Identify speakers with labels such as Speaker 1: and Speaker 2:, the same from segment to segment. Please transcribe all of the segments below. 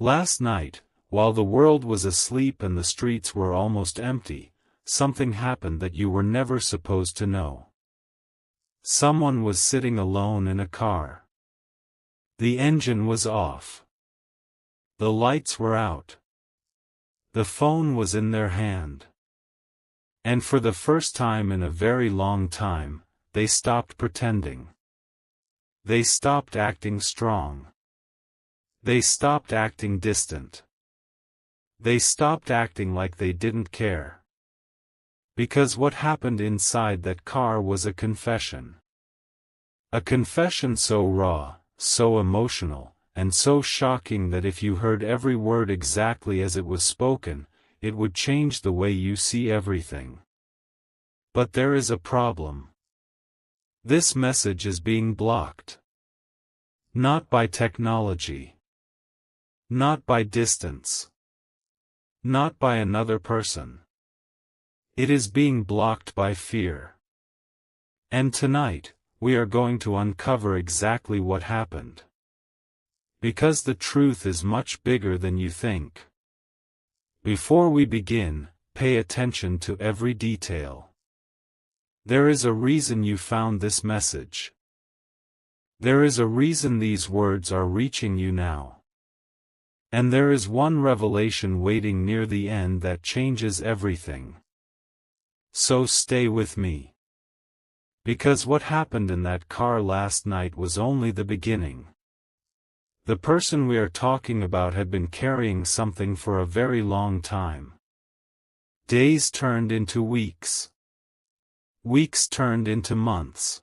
Speaker 1: Last night, while the world was asleep and the streets were almost empty, something happened that you were never supposed to know. Someone was sitting alone in a car. The engine was off. The lights were out. The phone was in their hand. And for the first time in a very long time, they stopped pretending. They stopped acting strong. They stopped acting distant. They stopped acting like they didn't care. Because what happened inside that car was a confession. A confession so raw, so emotional, and so shocking that if you heard every word exactly as it was spoken, it would change the way you see everything. But there is a problem. This message is being blocked. Not by technology. Not by distance. Not by another person. It is being blocked by fear. And tonight, we are going to uncover exactly what happened. Because the truth is much bigger than you think. Before we begin, pay attention to every detail. There is a reason you found this message. There is a reason these words are reaching you now. And there is one revelation waiting near the end that changes everything. So stay with me. Because what happened in that car last night was only the beginning. The person we are talking about had been carrying something for a very long time. Days turned into weeks. Weeks turned into months.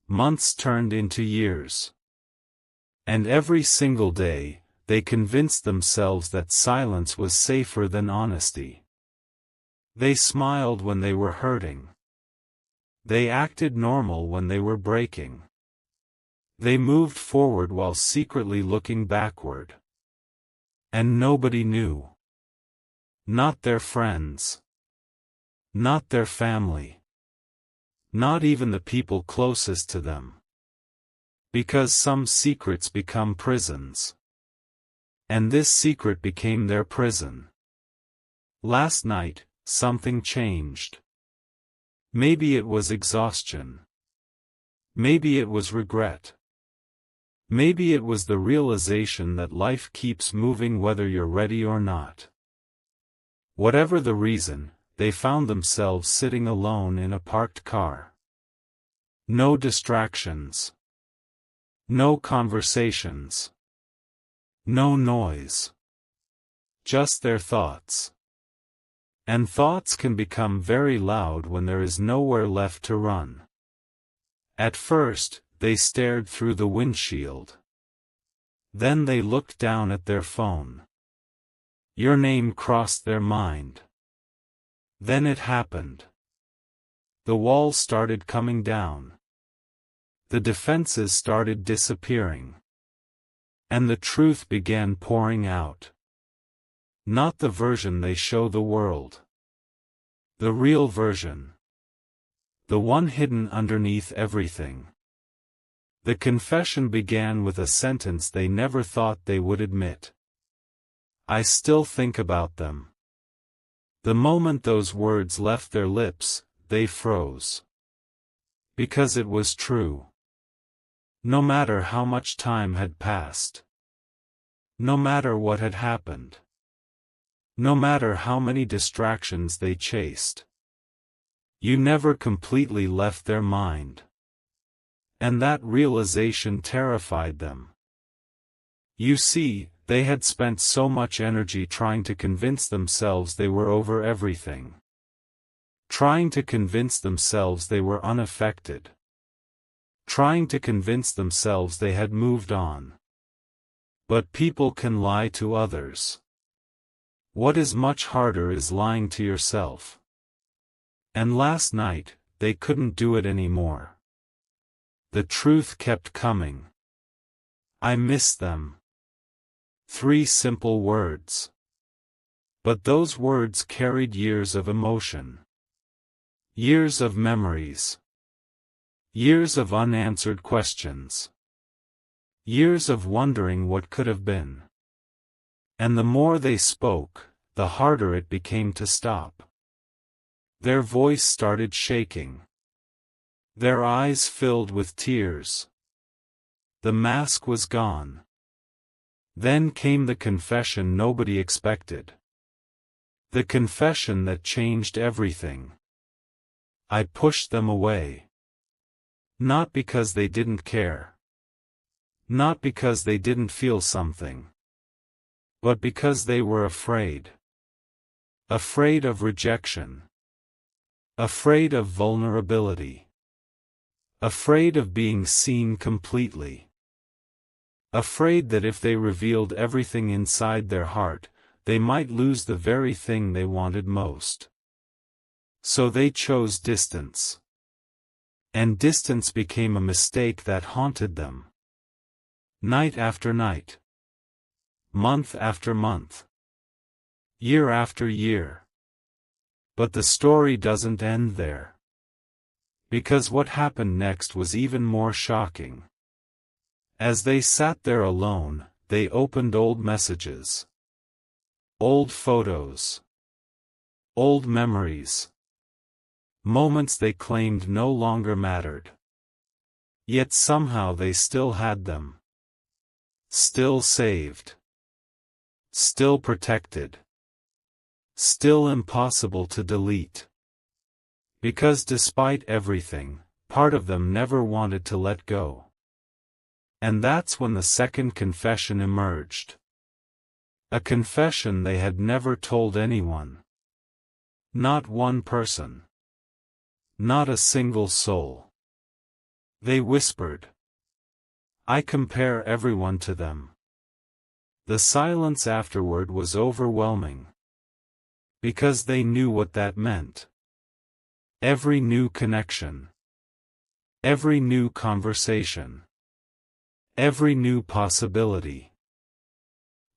Speaker 1: Months turned into years. And every single day, they convinced themselves that silence was safer than honesty. They smiled when they were hurting. They acted normal when they were breaking. They moved forward while secretly looking backward. And nobody knew. Not their friends. Not their family. Not even the people closest to them. Because some secrets become prisons. And this secret became their prison. Last night, something changed. Maybe it was exhaustion. Maybe it was regret. Maybe it was the realization that life keeps moving whether you're ready or not. Whatever the reason, they found themselves sitting alone in a parked car. No distractions. No conversations. No noise. Just their thoughts. And thoughts can become very loud when there is nowhere left to run. At first, they stared through the windshield. Then they looked down at their phone. Your name crossed their mind. Then it happened. The walls started coming down. The defenses started disappearing. And the truth began pouring out. Not the version they show the world. The real version. The one hidden underneath everything. The confession began with a sentence they never thought they would admit. I still think about them. The moment those words left their lips, they froze. Because it was true. No matter how much time had passed. No matter what had happened. No matter how many distractions they chased. You never completely left their mind. And that realization terrified them. You see, they had spent so much energy trying to convince themselves they were over everything. Trying to convince themselves they were unaffected. Trying to convince themselves they had moved on. But people can lie to others. What is much harder is lying to yourself. And last night, they couldn't do it anymore. The truth kept coming. I miss them. 3 simple words. But those words carried years of emotion. Years of memories. Years of unanswered questions. Years of wondering what could have been. And the more they spoke, the harder it became to stop. Their voice started shaking. Their eyes filled with tears. The mask was gone. Then came the confession nobody expected. The confession that changed everything. I pushed them away. Not because they didn't care. Not because they didn't feel something. But because they were afraid. Afraid of rejection. Afraid of vulnerability. Afraid of being seen completely. Afraid that if they revealed everything inside their heart, they might lose the very thing they wanted most. So they chose distance. And distance became a mistake that haunted them. Night after night. Month after month. Year after year. But the story doesn't end there. Because what happened next was even more shocking. As they sat there alone, they opened old messages. Old photos. Old memories. Moments they claimed no longer mattered. Yet somehow they still had them. Still saved. Still protected. Still impossible to delete. Because despite everything, part of them never wanted to let go. And that's when the second confession emerged. A confession they had never told anyone. Not one person. Not a single soul. They whispered. I compare everyone to them. The silence afterward was overwhelming. Because they knew what that meant. Every new connection. Every new conversation. Every new possibility.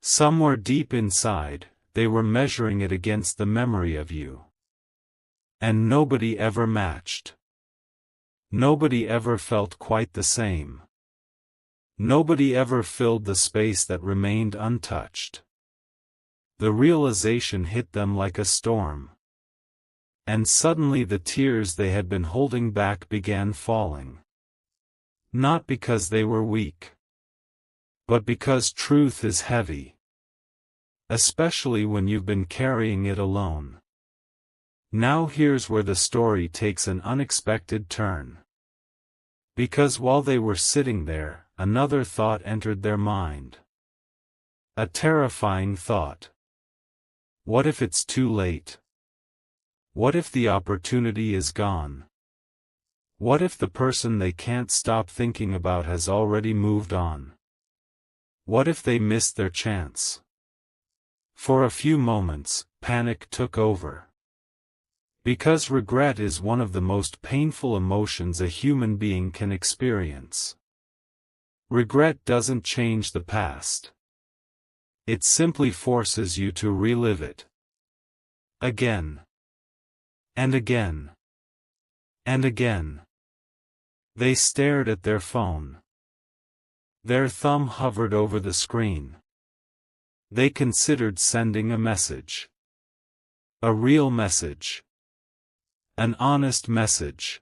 Speaker 1: Somewhere deep inside, they were measuring it against the memory of you. And nobody ever matched. Nobody ever felt quite the same. Nobody ever filled the space that remained untouched. The realization hit them like a storm. And suddenly the tears they had been holding back began falling. Not because they were weak. But because truth is heavy. Especially when you've been carrying it alone. Now here's where the story takes an unexpected turn. Because while they were sitting there, another thought entered their mind. A terrifying thought. What if it's too late? What if the opportunity is gone? What if the person they can't stop thinking about has already moved on? What if they missed their chance? For a few moments, panic took over. Because regret is one of the most painful emotions a human being can experience. Regret doesn't change the past. It simply forces you to relive it. Again. And again. And again. They stared at their phone. Their thumb hovered over the screen. They considered sending a message. A real message. An honest message.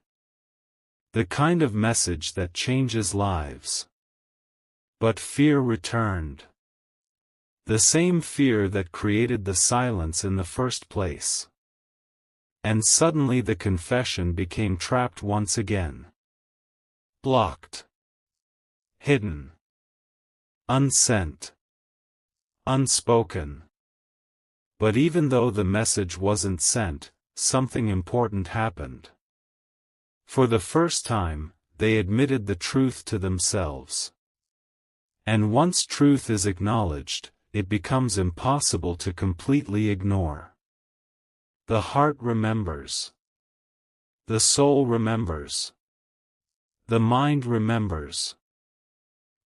Speaker 1: The kind of message that changes lives. But fear returned. The same fear that created the silence in the first place. And suddenly the confession became trapped once again. Blocked. Hidden. Unsent. Unspoken. But even though the message wasn't sent, something important happened. For the first time, they admitted the truth to themselves. And once truth is acknowledged, it becomes impossible to completely ignore. The heart remembers. The soul remembers. The mind remembers.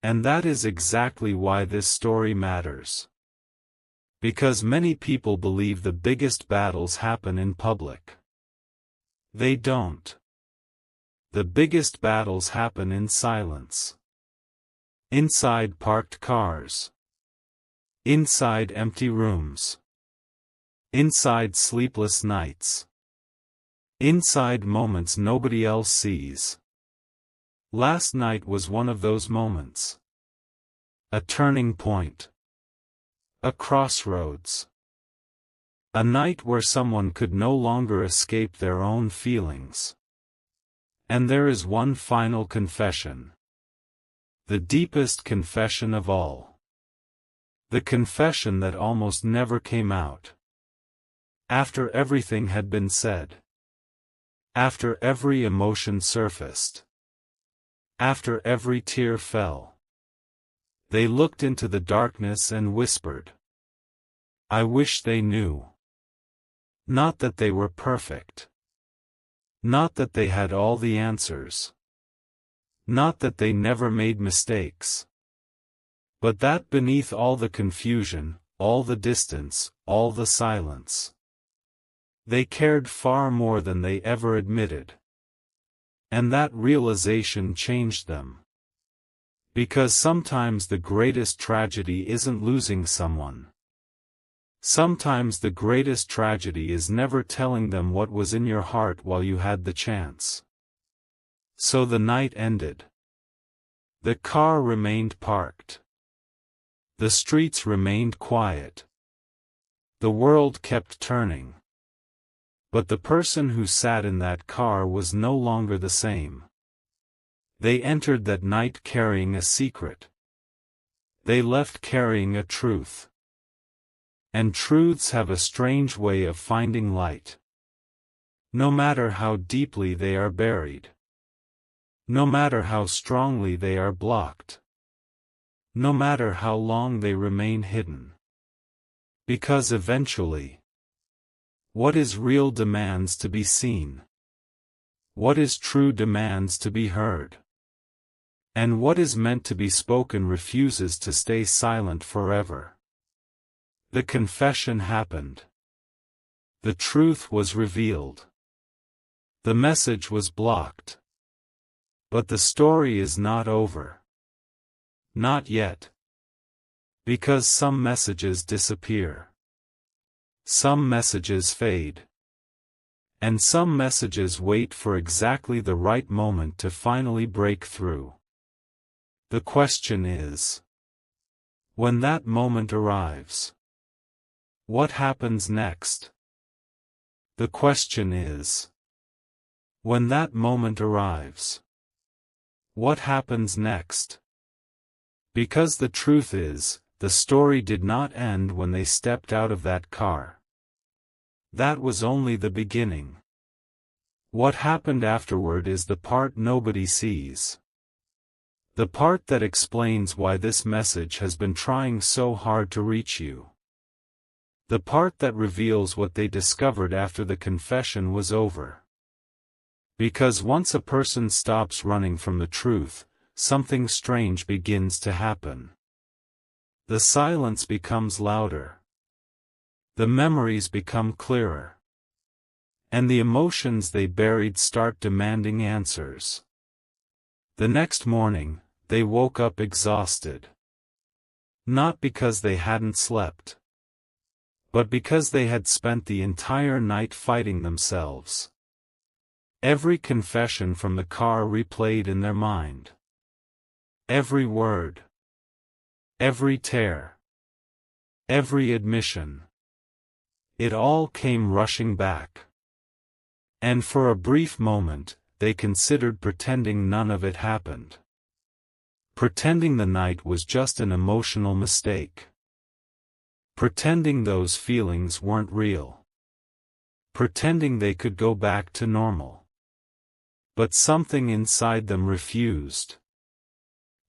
Speaker 1: And that is exactly why this story matters. Because many people believe the biggest battles happen in public. They don't. The biggest battles happen in silence. Inside parked cars. Inside empty rooms. Inside sleepless nights. Inside moments nobody else sees. Last night was one of those moments. A turning point. A crossroads. A night where someone could no longer escape their own feelings. And there is one final confession. The deepest confession of all. The confession that almost never came out. After everything had been said. After every emotion surfaced. After every tear fell. They looked into the darkness and whispered. I wish they knew. Not that they were perfect. Not that they had all the answers. Not that they never made mistakes. But that beneath all the confusion, all the distance, all the silence, they cared far more than they ever admitted. And that realization changed them. Because sometimes the greatest tragedy isn't losing someone. Sometimes the greatest tragedy is never telling them what was in your heart while you had the chance. So the night ended. The car remained parked. The streets remained quiet. The world kept turning. But the person who sat in that car was no longer the same. They entered that night carrying a secret. They left carrying a truth. And truths have a strange way of finding light. No matter how deeply they are buried. No matter how strongly they are blocked. No matter how long they remain hidden. Because eventually, what is real demands to be seen. What is true demands to be heard. And what is meant to be spoken refuses to stay silent forever. The confession happened. The truth was revealed. The message was blocked. But the story is not over. Not yet. Because some messages disappear. Some messages fade. And some messages wait for exactly the right moment to finally break through. The question is, when that moment arrives, what happens next? The question is, when that moment arrives, what happens next? Because the truth is, the story did not end when they stepped out of that car. That was only the beginning. What happened afterward is the part nobody sees. The part that explains why this message has been trying so hard to reach you. The part that reveals what they discovered after the confession was over. Because once a person stops running from the truth, something strange begins to happen. The silence becomes louder. The memories become clearer. And the emotions they buried start demanding answers. The next morning, they woke up exhausted. Not because they hadn't slept. But because they had spent the entire night fighting themselves. Every confession from the car replayed in their mind. Every word. Every tear. Every admission. It all came rushing back. And for a brief moment, they considered pretending none of it happened. Pretending the night was just an emotional mistake. Pretending those feelings weren't real. Pretending they could go back to normal. But something inside them refused.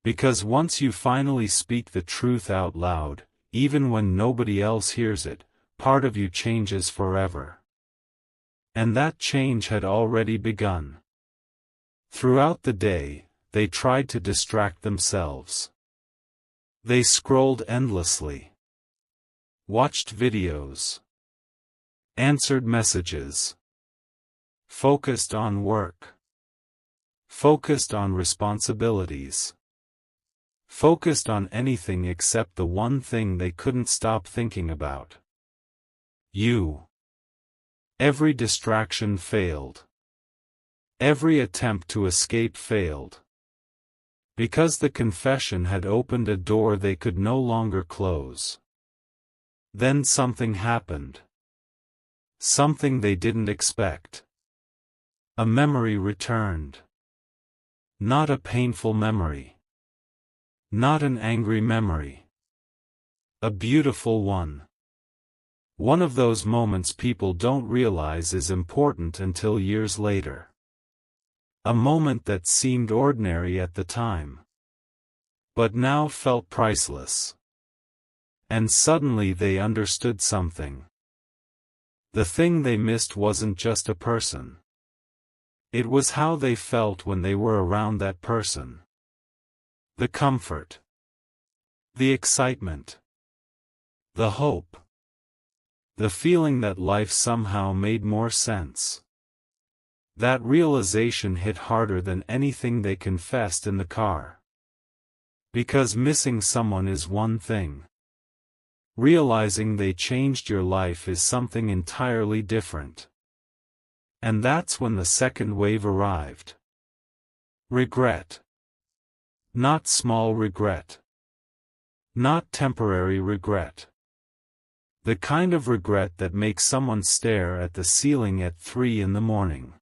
Speaker 1: Because once you finally speak the truth out loud, even when nobody else hears it, part of you changes forever. And that change had already begun. Throughout the day, they tried to distract themselves. They scrolled endlessly. Watched videos. Answered messages. Focused on work. Focused on responsibilities. focused on anything except the one thing they couldn't stop thinking about. You. Every distraction failed. Every attempt to escape failed. Because the confession had opened a door they could no longer close. Then something happened. Something they didn't expect. A memory returned. Not a painful memory. Not an angry memory. A beautiful one. One of those moments people don't realize is important until years later. A moment that seemed ordinary at the time, but now felt priceless. And suddenly they understood something. The thing they missed wasn't just a person. It was how they felt when they were around that person. The comfort. The excitement. The hope. The feeling that life somehow made more sense. That realization hit harder than anything they confessed in the car. Because missing someone is one thing. Realizing they changed your life is something entirely different. And that's when the second wave arrived. Regret. Not small regret. Not temporary regret. The kind of regret that makes someone stare at the ceiling at 3 in the morning.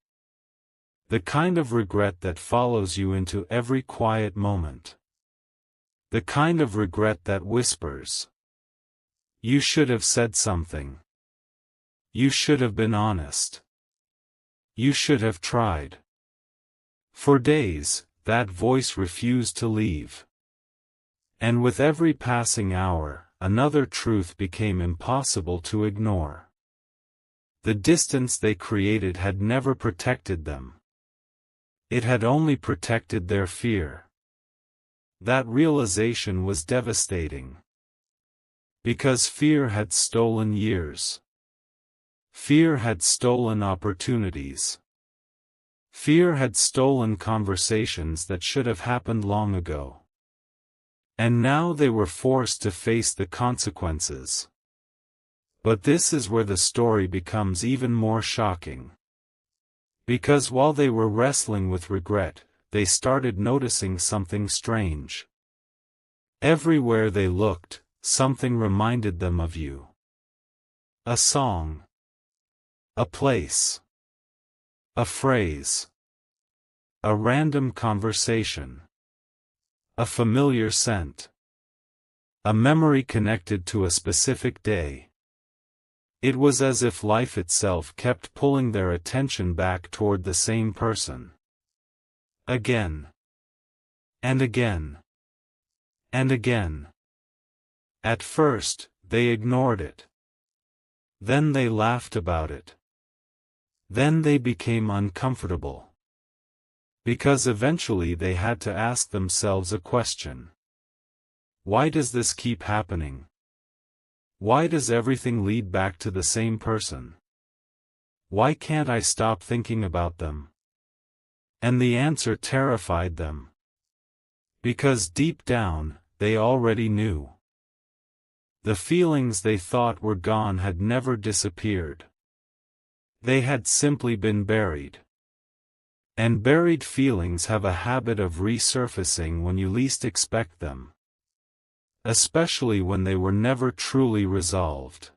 Speaker 1: The kind of regret that follows you into every quiet moment. The kind of regret that whispers. You should have said something. You should have been honest. You should have tried. For days, that voice refused to leave. And with every passing hour, another truth became impossible to ignore. The distance they created had never protected them. It had only protected their fear. That realization was devastating. Because fear had stolen years. Fear had stolen opportunities. Fear had stolen conversations that should have happened long ago. And now they were forced to face the consequences. But this is where the story becomes even more shocking. Because while they were wrestling with regret, they started noticing something strange. Everywhere they looked, something reminded them of you. A song. A place. A phrase. A random conversation. A familiar scent. A memory connected to a specific day. It was as if life itself kept pulling their attention back toward the same person. Again. And again. And again. At first, they ignored it. Then they laughed about it. Then they became uncomfortable. Because eventually they had to ask themselves a question. Why does this keep happening? Why does everything lead back to the same person? Why can't I stop thinking about them? And the answer terrified them. Because deep down, they already knew. The feelings they thought were gone had never disappeared. They had simply been buried. And buried feelings have a habit of resurfacing when you least expect them. Especially when they were never truly resolved.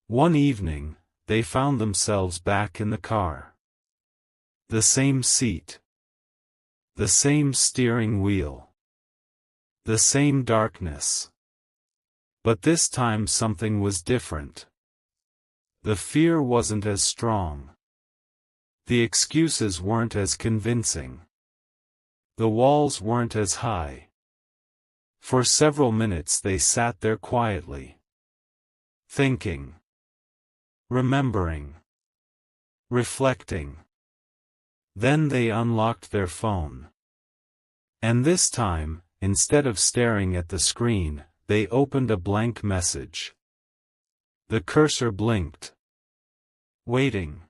Speaker 1: One evening, they found themselves back in the car. The same seat. The same steering wheel. The same darkness. But this time something was different. The fear wasn't as strong. The excuses weren't as convincing. The walls weren't as high. For several minutes they sat there quietly. Thinking. Remembering. Reflecting. Then they unlocked their phone. And this time, instead of staring at the screen, they opened a blank message. The cursor blinked. Waiting.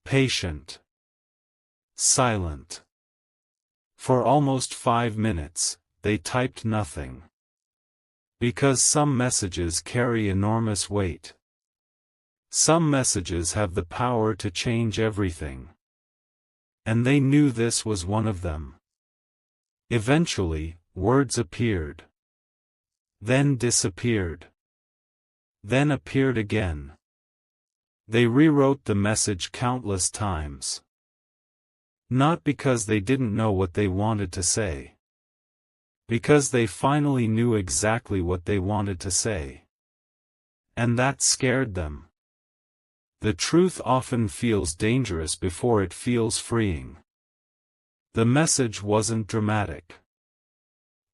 Speaker 1: Patient. Silent. For almost 5 minutes, they typed nothing. Because some messages carry enormous weight. Some messages have the power to change everything. And they knew this was one of them. Eventually, words appeared. Then disappeared. Then appeared again. They rewrote the message countless times. Not because they didn't know what they wanted to say. Because they finally knew exactly what they wanted to say. And that scared them. The truth often feels dangerous before it feels freeing. The message wasn't dramatic.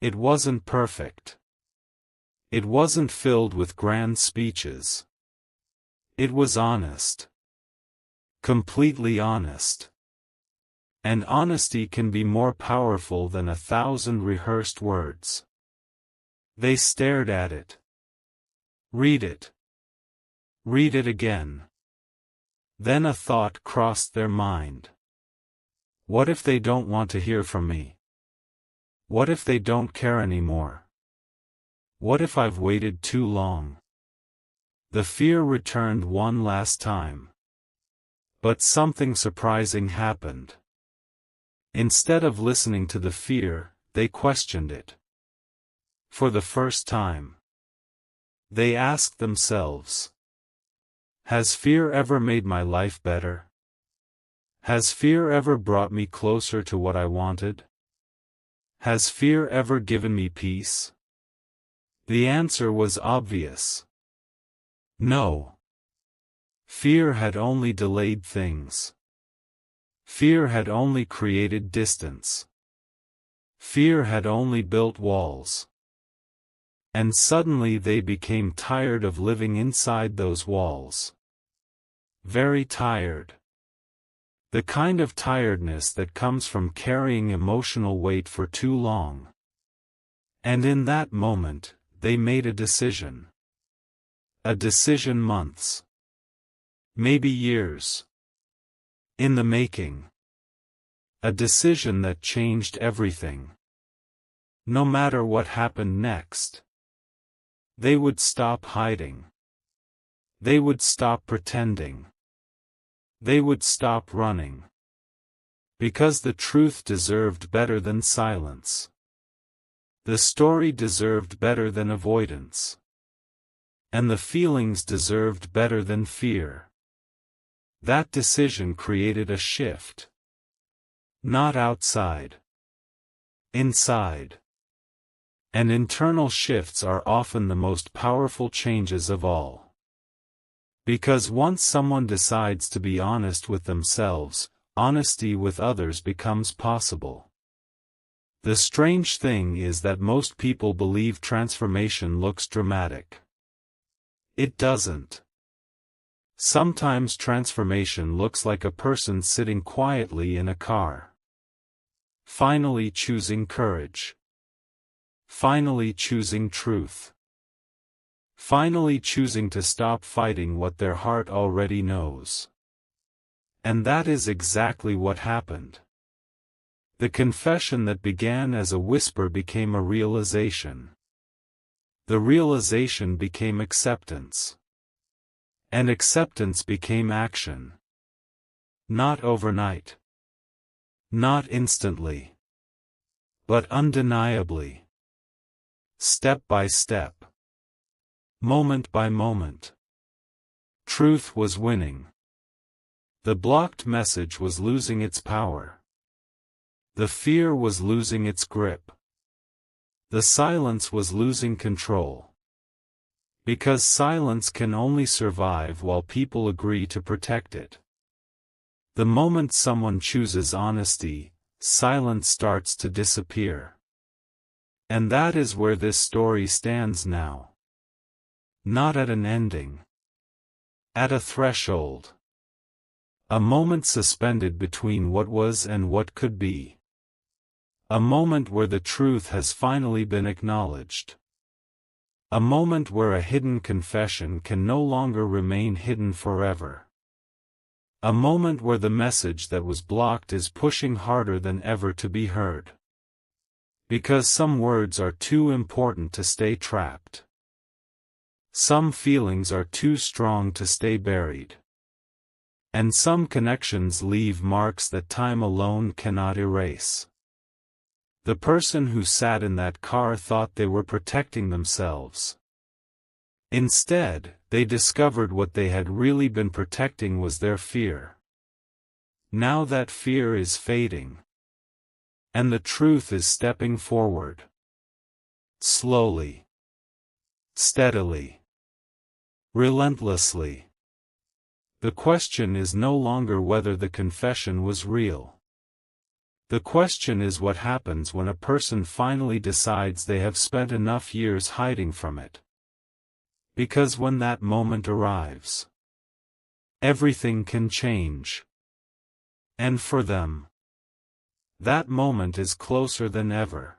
Speaker 1: It wasn't perfect. It wasn't filled with grand speeches. It was honest. Completely honest. And honesty can be more powerful than 1,000 rehearsed words. They stared at it. Read it. Read it again. Then a thought crossed their mind. What if they don't want to hear from me? What if they don't care anymore? What if I've waited too long? The fear returned one last time. But something surprising happened. Instead of listening to the fear, they questioned it. For the first time, they asked themselves, has fear ever made my life better? Has fear ever brought me closer to what I wanted? Has fear ever given me peace? The answer was obvious. No. Fear had only delayed things. Fear had only created distance. Fear had only built walls. And suddenly they became tired of living inside those walls. Very tired. The kind of tiredness that comes from carrying emotional weight for too long. And in that moment, they made a decision. A decision months. Maybe years. In the making. A decision that changed everything. No matter what happened next. They would stop hiding. They would stop pretending. They would stop running. Because the truth deserved better than silence. The story deserved better than avoidance. And the feelings deserved better than fear. That decision created a shift. Not outside. Inside. And internal shifts are often the most powerful changes of all. Because once someone decides to be honest with themselves, honesty with others becomes possible. The strange thing is that most people believe transformation looks dramatic. It doesn't. Sometimes transformation looks like a person sitting quietly in a car. Finally choosing courage. Finally choosing truth. Finally choosing to stop fighting what their heart already knows. And that is exactly what happened. The confession that began as a whisper became a realization. The realization became acceptance. And acceptance became action. Not overnight. Not instantly. But undeniably. Step by step. Moment by moment. Truth was winning. The blocked message was losing its power. The fear was losing its grip. The silence was losing control. Because silence can only survive while people agree to protect it. The moment someone chooses honesty, silence starts to disappear. And that is where this story stands now. Not at an ending. At a threshold. A moment suspended between what was and what could be. A moment where the truth has finally been acknowledged. A moment where a hidden confession can no longer remain hidden forever. A moment where the message that was blocked is pushing harder than ever to be heard. Because some words are too important to stay trapped. Some feelings are too strong to stay buried. And some connections leave marks that time alone cannot erase. The person who sat in that car thought they were protecting themselves. Instead, they discovered what they had really been protecting was their fear. Now that fear is fading. And the truth is stepping forward. Slowly. Steadily. Relentlessly. The question is no longer whether the confession was real. The question is what happens when a person finally decides they have spent enough years hiding from it. Because when that moment arrives, everything can change. And for them, that moment is closer than ever.